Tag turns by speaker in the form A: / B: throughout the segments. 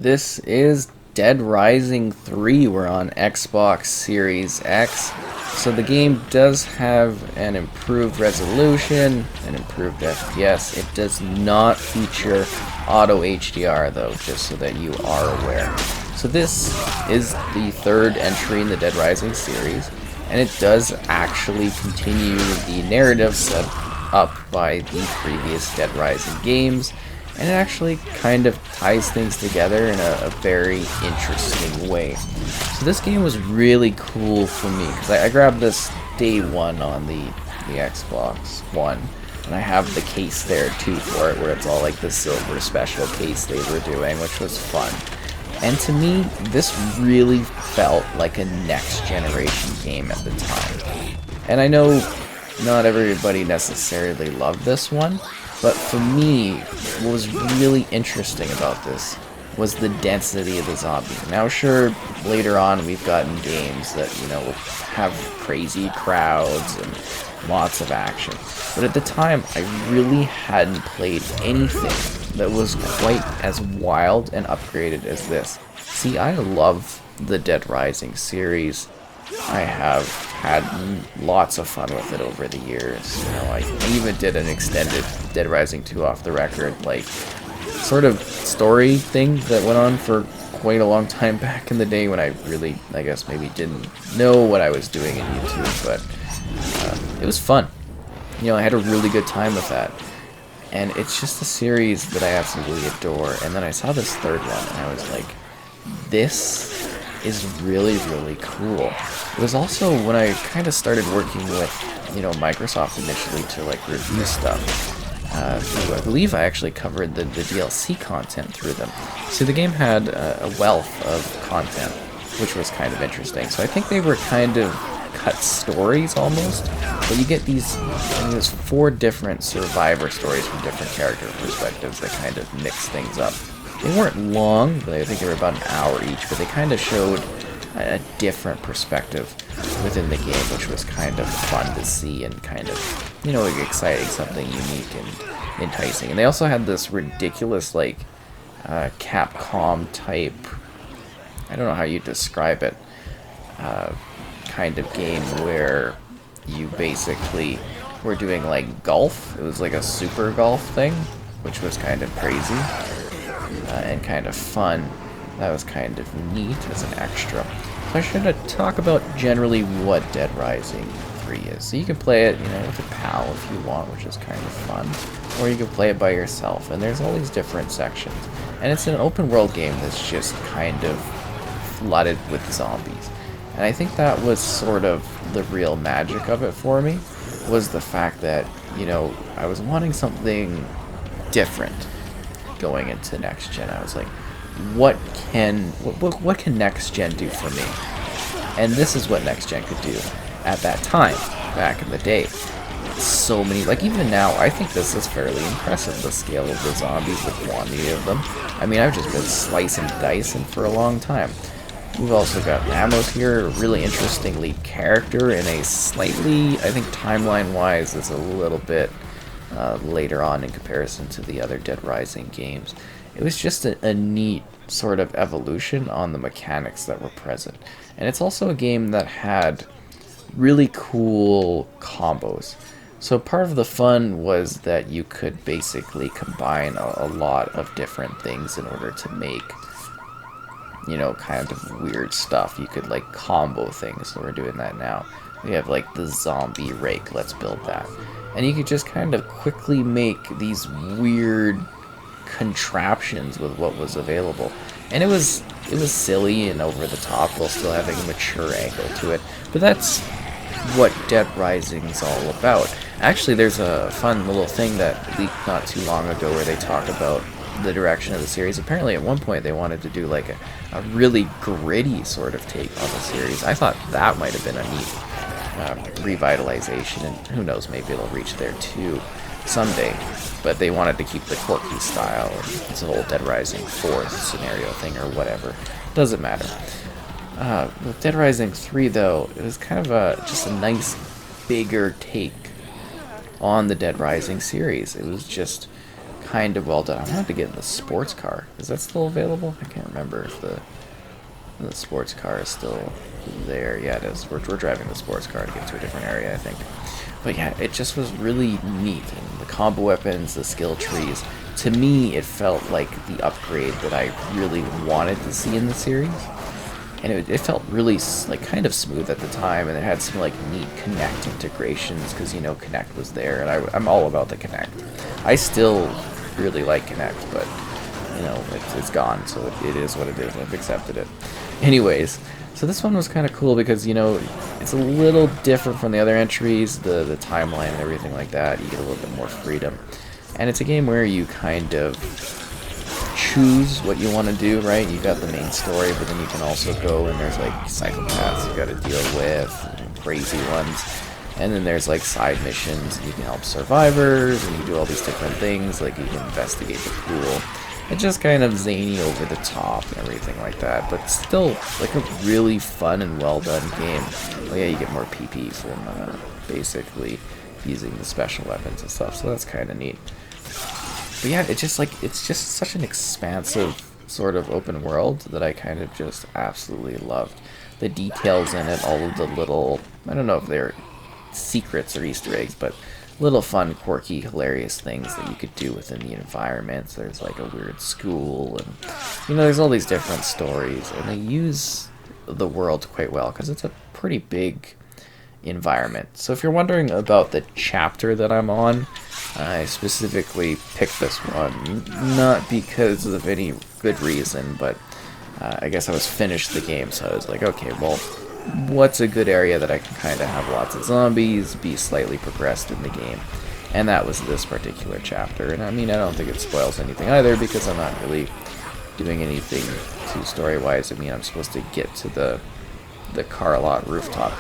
A: This is Dead Rising 3. We're on Xbox Series X. So the game does have an improved resolution, an improved FPS. It does not feature auto HDR though, just so that you are aware. So this is the third entry in the Dead Rising series, and it does actually continue the narrative set up by the previous Dead Rising games. And it actually kind of ties things together in a very interesting way. So this game was really cool for me, because I grabbed this day one on the Xbox One, and I have the case there too for it, where it's all like the silver special case they were doing, which was fun. And to me, this really felt like a next generation game at the time. And I know not everybody necessarily loved this one, but for me, what was really interesting about this was the density of the zombies. Now sure, later on we've gotten games that, have crazy crowds and lots of action. But at the time, I really hadn't played anything that was quite as wild and upgraded as this. See, I love the Dead Rising series. I have had lots of fun with it over the years. I even did an extended Dead Rising 2 off the record, like, sort of story thing that went on for quite a long time back in the day when I really, I guess, maybe didn't know what I was doing in YouTube, but it was fun. I had a really good time with that. And it's just a series that I absolutely adore. And then I saw this third one, and I was like, this is really, really cool. It was also when I kind of started working with, Microsoft initially to like review stuff. I believe I actually covered the DLC content through them. So the game had a wealth of content, which was kind of interesting. So I think they were kind of cut stories almost, but you get there's 4 different survivor stories from different character perspectives that kind of mix things up. They weren't long, but I think they were about an hour each, but they kind of showed a different perspective within the game, which was kind of fun to see and kind of, exciting, something unique and enticing. And they also had this ridiculous, like, Capcom type, I don't know how you describe it, kind of game where you basically were doing, like, golf. It was like a super golf thing, which was kind of crazy. And kind of fun. That was kind of neat as an extra. So I should talk about generally what Dead Rising 3 is. So you can play it, with a pal if you want, which is kind of fun. Or you can play it by yourself. And there's all these different sections. And it's an open world game that's just kind of flooded with zombies. And I think that was sort of the real magic of it for me, was the fact that, I was wanting something different going into next gen. I was like, what can next gen do for me? And this is what next gen could do at that time, back in the day. So many, like even now, I think this is fairly impressive, the scale of the zombies, the quantity of them. I mean, I've just been slicing dicing for a long time. We've also got Amos here, a really interesting lead character in a slightly, I think timeline-wise, is a little bit later on in comparison to the other Dead Rising games. It was just a neat sort of evolution on the mechanics that were present. And it's also a game that had really cool combos. So part of the fun was that you could basically combine a lot of different things in order to make, kind of weird stuff. You could like combo things, so we're doing that now. We have like the zombie rake, let's build that. And you could just kind of quickly make these weird contraptions with what was available. And it was silly and over the top while still having a mature angle to it. But that's what Dead Rising's all about. Actually, there's a fun little thing that leaked not too long ago where they talk about the direction of the series. Apparently at one point they wanted to do like a really gritty sort of take on the series. I thought that might have been a neat revitalization, and who knows, maybe it'll reach there too someday. But they wanted to keep the quirky style, and it's a whole Dead Rising 4 scenario thing or whatever. Doesn't matter. With Dead Rising 3 though, it was kind of just a nice bigger take on the Dead Rising series. It was just kind of well done. I wanted to get in the sports car. Is that still available? I can't remember if the sports car is still there. Yeah, it is. We're driving the sports car to get to a different area, I think. But yeah, it just was really neat. And the combo weapons, the skill trees. To me, it felt like the upgrade that I really wanted to see in the series. And it felt really like kind of smooth at the time, and it had some like neat Kinect integrations because you know Kinect was there, and I'm all about the Kinect. I still really like Kinect, but you know it's gone, so it is what it is. I've accepted it. Anyways, so this one was kind of cool because you know it's a little different from the other entries, the timeline and everything like that. You get a little bit more freedom, and it's a game where you kind of choose what you want to do, right? You got the main story, but then you can also go and there's like psychopaths you got to deal with, crazy ones, and then there's like side missions, and you can help survivors, and you do all these different things, like you can investigate the pool. It's just kind of zany, over the top, and everything like that, but still like a really fun and well done game. Oh yeah, you get more PP from basically using the special weapons and stuff, so that's kind of neat. But yeah, it's just such an expansive sort of open world that I kind of just absolutely loved. The details in it, all of the little, I don't know if they're secrets or Easter eggs, but little fun, quirky, hilarious things that you could do within the environments. There's like a weird school, and you know, there's all these different stories, and they use the world quite well because it's a pretty big environment. So if you're wondering about the chapter that I'm on, I specifically picked this one not because of any good reason, but I guess I was finished the game, so I was like, okay, well, what's a good area that I can kind of have lots of zombies, be slightly progressed in the game? And that was this particular chapter. And I mean, I don't think it spoils anything either, because I'm not really doing anything too story-wise. I mean, I'm supposed to get to the car lot rooftop,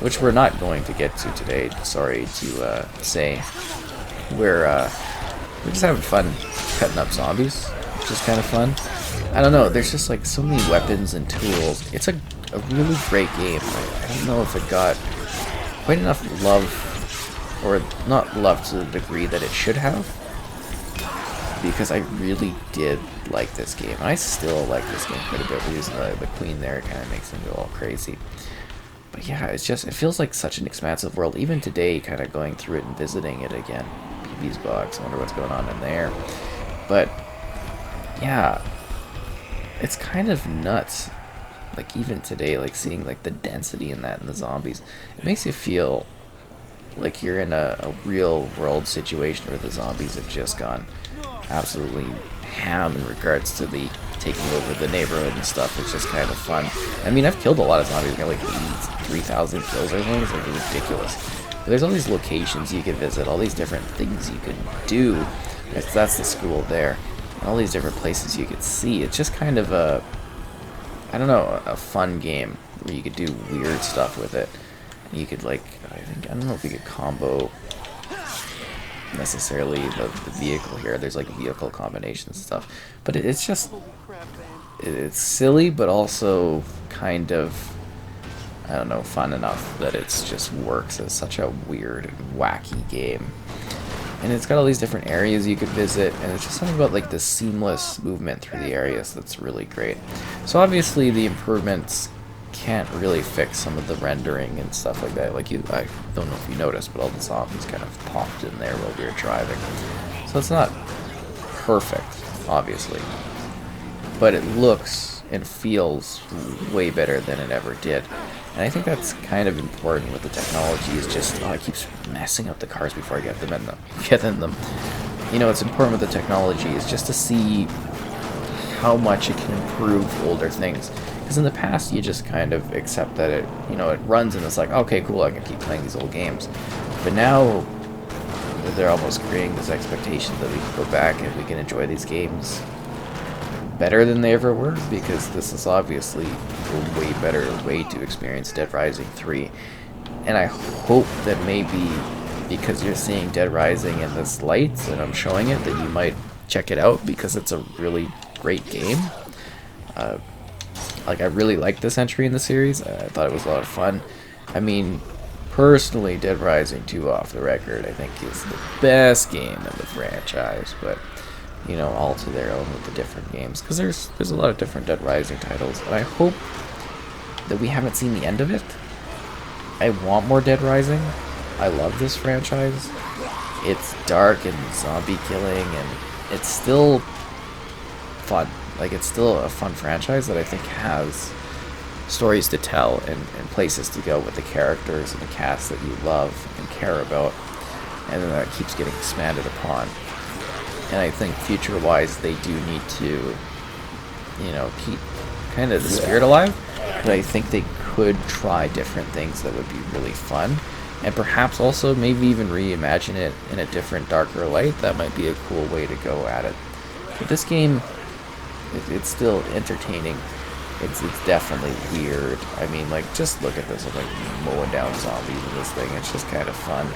A: which we're not going to get to today, sorry to say. We're just having fun cutting up zombies, which is kind of fun. I don't know, there's just like so many weapons and tools. It's a really great game. I don't know if it got quite enough love, or not love to the degree that it should have, because I really did like this game. And I still like this game quite a bit. We're using the queen there, it kind of makes them go all crazy. But yeah, it feels like such an expansive world. Even today, kind of going through it and visiting it again. PB's box, I wonder what's going on in there. But yeah, it's kind of nuts. Like even today, like seeing like the density in that and the zombies, it makes you feel like you're in a real world situation where the zombies have just gone absolutely ham in regards to the taking over the neighborhood and stuff. It's just kind of fun. I mean, I've killed a lot of zombies. I got like 83,000 kills or something. It's like ridiculous. But there's all these locations you can visit, all these different things you can do. That's the school there. And all these different places you could see. It's just kind of a, I don't know, a fun game where you could do weird stuff with it. And you could like, I don't know if you could combo necessarily the vehicle here. There's like vehicle combinations and stuff. But it's just, it's silly, but also kind of, I don't know, fun enough that it's just works as such a weird and wacky game. And it's got all these different areas you could visit, and it's just something about like the seamless movement through the areas that's really great. So obviously the improvements can't really fix some of the rendering and stuff like that. Like I don't know if you noticed, but all the zombies kind of popped in there while we were driving. So it's not perfect, obviously, but it looks and feels way better than it ever did. And I think that's kind of important with the technology, is just, oh, it keeps messing up the cars before I get in them. You know, it's important with the technology is just to see how much it can improve older things. Because in the past, you just kind of accept that it, you know, it runs and it's like, okay, cool, I can keep playing these old games. But now, they're almost creating this expectation that we can go back and we can enjoy these games better than they ever were, because this is obviously a way better way to experience Dead Rising 3. And I hope that maybe because you're seeing Dead Rising in this light and I'm showing it, that you might check it out, because it's a really great game. Like, I really liked this entry in the series. I thought it was a lot of fun. I mean, personally, Dead Rising 2, off the record, I think is the best game in the franchise, but you know, all to their own with the different games. Because there's a lot of different Dead Rising titles, and I hope that we haven't seen the end of it. I want more Dead Rising. I love this franchise. It's dark and zombie killing, and it's still fun. Like, it's still a fun franchise that I think has stories to tell and places to go with the characters and the cast that you love and care about, and then that keeps getting expanded upon. And I think future-wise, they do need to, you know, keep kind of the spirit alive, but I think they could try different things that would be really fun, and perhaps also maybe even reimagine it in a different, darker light. That might be a cool way to go at it. But this game, it's still entertaining. It's definitely weird. I mean, like, just look at this. I'm like mowing down zombies in this thing. It's just kind of fun.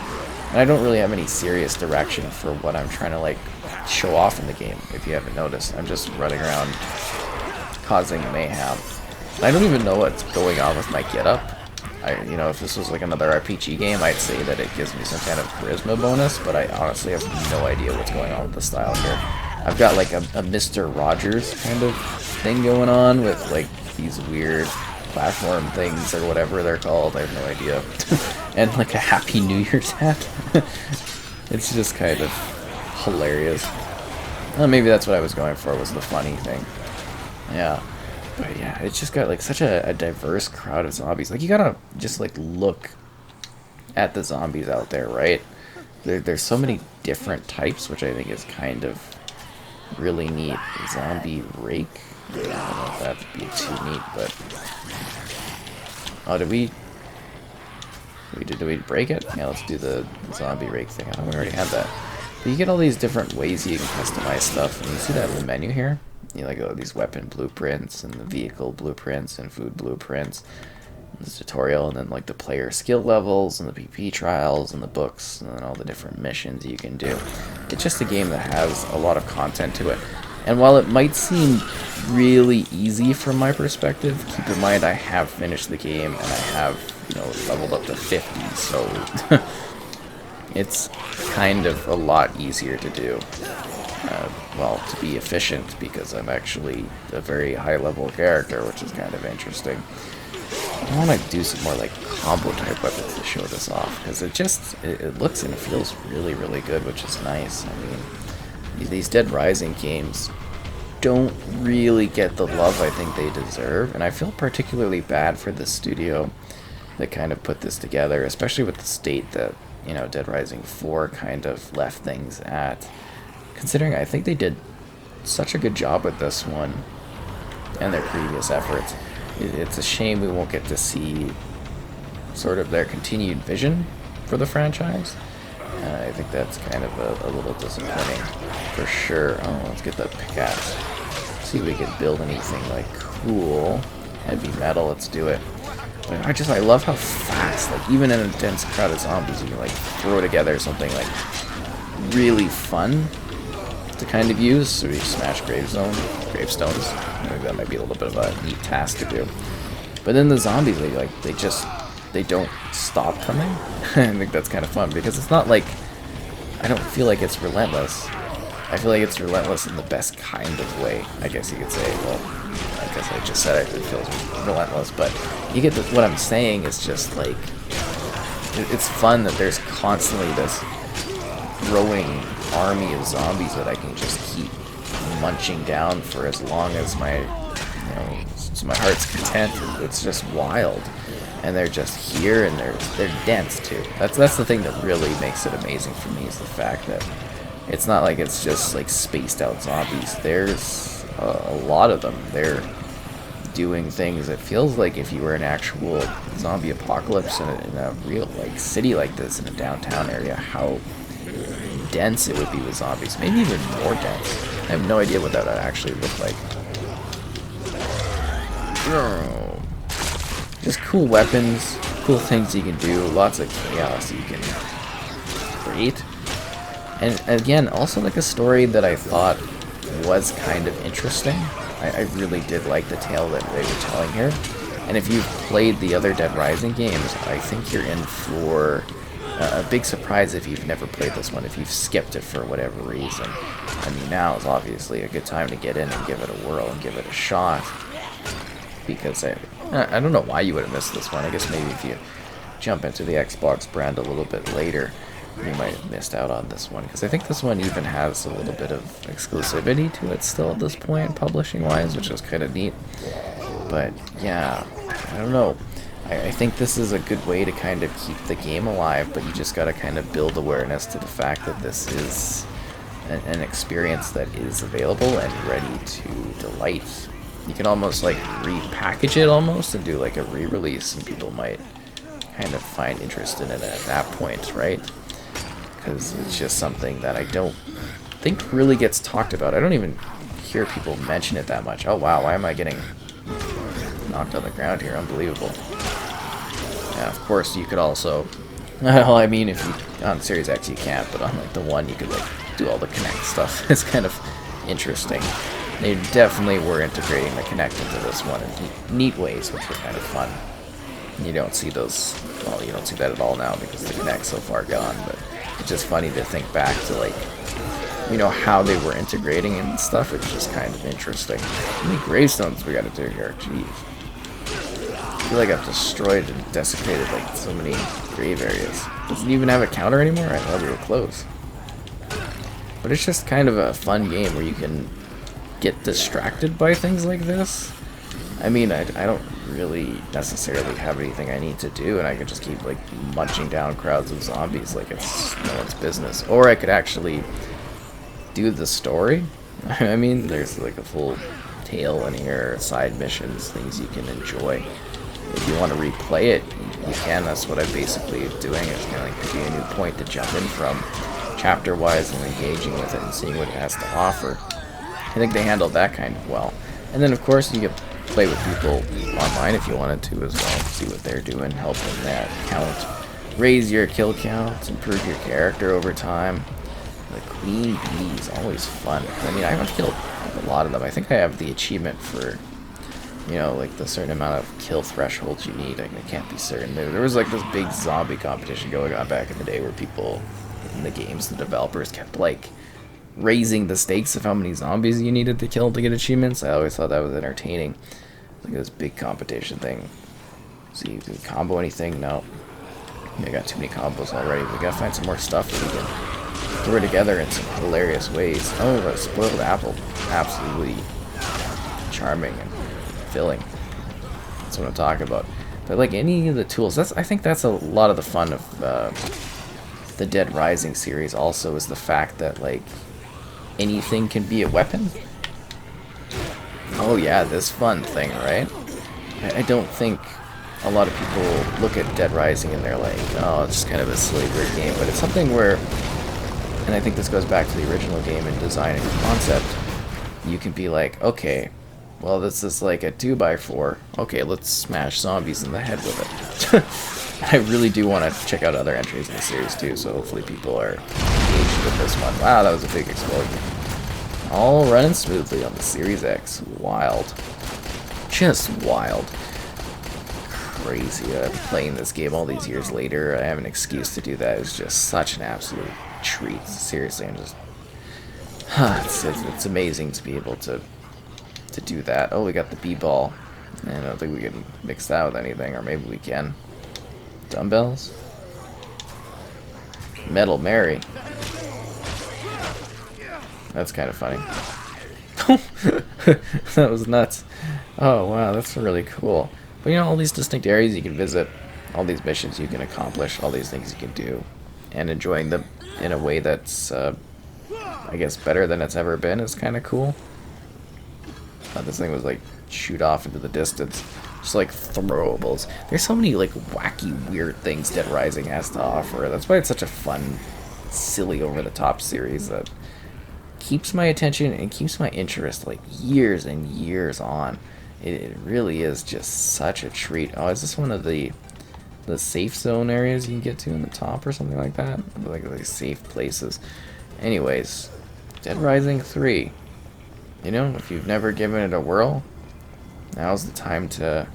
A: And I don't really have any serious direction for what I'm trying to, like, show off in the game, if you haven't noticed. I'm just running around causing mayhem. I don't even know what's going on with my getup. You know, if this was like another RPG game, I'd say that it gives me some kind of charisma bonus, but I honestly have no idea what's going on with the style here. I've got like a Mr. Rogers kind of thing going on with like these weird platform things or whatever they're called. I have no idea. And like a Happy New Year's hat. It's just kind of hilarious. Well, maybe that's what I was going for, was the funny thing. Yeah. But yeah, it's just got like such a diverse crowd of zombies. Like, you gotta just like look at the zombies out there, right? There's so many different types, which I think is kind of really neat. Zombie rake. I don't know if that'd be too neat, but oh, did we break it? Yeah, let's do the zombie rake thing. I thought we already had that. But you get all these different ways you can customize stuff, and you see that in the menu here. You like all these weapon blueprints and the vehicle blueprints and food blueprints. This tutorial, and then like the player skill levels and the PP trials and the books and then all the different missions you can do. It's just a game that has a lot of content to it. And while it might seem really easy from my perspective, keep in mind I have finished the game and I have, you know, leveled up to 50, so it's kind of a lot easier to do. Well, to be efficient, because I'm actually a very high level character, which is kind of interesting. I want to do some more like combo type weapons to show this off, because it looks and feels really, really good, which is nice. I mean, these Dead Rising games don't really get the love I think they deserve, and I feel particularly bad for the studio that kind of put this together, especially with the state that, you know, Dead Rising 4 kind of left things at. Considering I think they did such a good job with this one and their previous efforts. It's a shame we won't get to see sort of their continued vision for the franchise. I think that's kind of a little disappointing for sure. Oh, let's get the pickaxe. See if we can build anything like cool. Heavy metal, let's do it. But I love how fast, like even in a dense crowd of zombies, you can like throw together something like really fun to kind of use. So we smash gravestones. Maybe that might be a little bit of a neat task to do. But then the zombies, they don't stop coming. I think that's kind of fun, because it's not like, I don't feel like it's relentless. I feel like it's relentless in the best kind of way, I guess you could say. Well, I guess I just said it feels relentless, but you get what I'm saying is just like, it's fun that there's constantly this growing army of zombies that I can just keep munching down for as long as my, you know, to my heart's content. It's just wild, and they're just here, and they're dense too. That's the thing that really makes it amazing for me, is the fact that it's not like it's just like spaced out zombies. There's a lot of them. They're doing things. It feels like if you were an actual zombie apocalypse in a real like city like this, in a downtown area, how dense it would be with zombies. Maybe even more dense. I have no idea what that would actually look like. Just cool weapons, cool things you can do, lots of chaos you can create. And again, also like a story that I thought was kind of interesting. I really did like the tale that they were telling here. And if you've played the other Dead Rising games, I think you're in for a big surprise if you've never played this one, if you've skipped it for whatever reason. I mean, now is obviously a good time to get in and give it a whirl and give it a shot. Because I don't know why you would have missed this one. I guess maybe if you jump into the Xbox brand a little bit later, you might have missed out on this one. Because I think this one even has a little bit of exclusivity to it still at this point, publishing-wise, which is kind of neat. But, yeah, I don't know. I think this is a good way to kind of keep the game alive, but you just got to kind of build awareness to the fact that this is an experience that is available and ready to delight. You can almost like repackage it almost and do like a re-release, and people might kind of find interest in it at that point, right? Because it's just something that I don't think really gets talked about. I don't even hear people mention it that much. Oh wow, why am I getting knocked on the ground here? Unbelievable. Yeah, of course you could also, well, I mean, if you on Series X you can't, but on like the One you could like do all the Kinect stuff. It's kind of interesting. They definitely were integrating the Kinect into this one in neat ways, which were kind of fun. You don't see those, well, you don't see that at all now because the Kinect's so far gone, but it's just funny to think back to, like, you know, how they were integrating and stuff. It's just kind of interesting. How many gravestones we gotta do here? Jeez. I feel like I've destroyed and desecrated, like, so many grave areas. Doesn't even have a counter anymore? I thought we were close. But it's just kind of a fun game where you can get distracted by things like this. I mean, I don't really necessarily have anything I need to do, and I can just keep like munching down crowds of zombies like it's no one's business. Or I could actually do the story. I mean, there's like a full tale in here, side missions, things you can enjoy. If you want to replay it, you can. That's what I'm basically doing. It's kind of like giving you a new point to jump in from, chapter-wise, and engaging with it and seeing what it has to offer. I think they handled that kind of well. And then, of course, you can play with people online if you wanted to as well. See what they're doing, help them that count. Raise your kill count, improve your character over time. The Queen Bee is always fun. I mean, I haven't killed a lot of them. I think I have the achievement for, you know, like the certain amount of kill thresholds you need. I can't be certain. There was like this big zombie competition going on back in the day where people in the games, the developers kept like raising the stakes of how many zombies you needed to kill to get achievements. I always thought that was entertaining. Like this big competition thing. See, do we combo anything? No. I got too many combos already. We gotta find some more stuff that we can throw together in some hilarious ways. Oh, a spoiled apple. Absolutely charming and filling. That's what I'm talking about. But like any of the tools, I think that's a lot of the fun of the Dead Rising series also, is the fact that like anything can be a weapon. Oh yeah, this fun thing, right? I don't think a lot of people look at Dead Rising and they're like, oh, it's just kind of a slavery game, but it's something where, and I think this goes back to the original game in design and concept, you can be like, okay, well, this is like a 2x4. Okay, let's smash zombies in the head with it. I really do want to check out other entries in the series too, so hopefully people are engaged with this one. Wow, that was a big explosion. All running smoothly on the Series X. Wild. Just wild. Crazy. Playing this game all these years later, I have an excuse to do that. It's just such an absolute treat. Seriously, I'm just... it's amazing to be able to do that. Oh, we got the B-ball. I don't think we can mix that with anything, or maybe we can. Dumbbells? Metal Mary. That's kind of funny. That was nuts. Oh, wow, that's really cool. But you know, all these distinct areas you can visit, all these missions you can accomplish, all these things you can do, and enjoying them in a way that's, I guess, better than it's ever been is kind of cool. This thing was like shoot off into the distance. Just like throwables. There's so many like wacky, weird things Dead Rising has to offer. That's why it's such a fun, silly, over-the-top series that keeps my attention and keeps my interest like years and years on. It really is just such a treat. Oh, is this one of the safe zone areas you can get to in the top or something like that? Like these safe places. Anyways, Dead Rising 3. You know, if you've never given it a whirl, now's the time to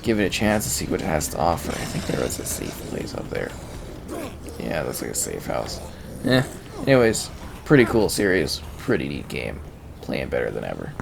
A: give it a chance to see what it has to offer. I think there was a safe place up there. Yeah, that's like a safe house. Anyways, pretty cool series. Pretty neat game. Playing better than ever.